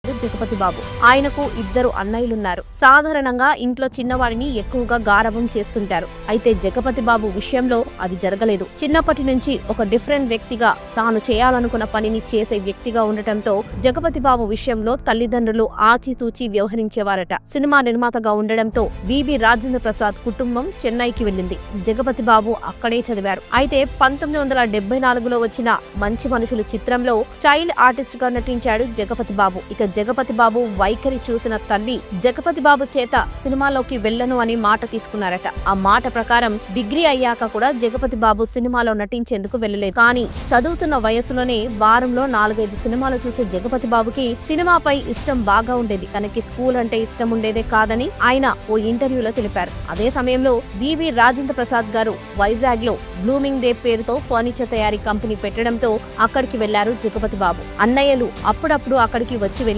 పేరు జగపతి బాబు. ఆయనకు 2 అన్నయ్యలున్నారు. సాధారణంగా ఇంట్లో చిన్నవాడిని ఎక్కువగా గారాబం చేస్తుంటారు. అయితే జగపతి బాబు విషయంలో అది జరగలేదు. చిన్నప్పటి నుంచి ఒక డిఫరెంట్ వ్యక్తిగా, తాను చేయాలనుకున్న పనిని చేసే వ్యక్తిగా ఉండటంతో జగపతి బాబు విషయంలో తల్లిదండ్రులు ఆచితూచి వ్యవహరించేవారట. సినిమా నిర్మాతగా ఉండడంతో విబి రాజేంద్ర ప్రసాద్ కుటుంబం చెన్నైకి వెళ్ళింది. జగపతి బాబు అక్కడే చదివారు. అయితే 1974లో వచ్చిన మంచి మనుషులు చిత్రంలో చైల్డ్ ఆర్టిస్ట్ గా నటించాడు జగపతి బాబు. ఇక జగపతి బాబు వైఖరి చూసిన తల్లి జగపతి బాబు చేత సినిమాలోకి వెళ్ళను అని మాట తీసుకున్నారట. ఆ మాట ప్రకారం డిగ్రీ అయ్యాక కూడా జగపతి బాబు సినిమాలో నటించేందుకు వెళ్ళలేదు. కానీ చదువుతున్న వయసులోనే వారంలో 4-5 సినిమాలు చూసే జగపతి బాబుకి సినిమాపై ఇష్టం బాగా ఉండేది. తనకి స్కూల్ అంటే ఇష్టం ఉండేదే కాదని ఆయన ఓ ఇంటర్వ్యూలో తెలిపారు. అదే సమయంలో విబి రాజేంద్ర ప్రసాద్ గారు వైజాగ్ లో బ్లూమింగ్ డే పేరుతో ఫర్నిచర్ తయారీ కంపెనీ పెట్టడంతో అక్కడికి వెళ్లారు జగపతి బాబు. అన్నయ్యలు అప్పుడప్పుడు అక్కడికి వచ్చి వెళ్లేవారు.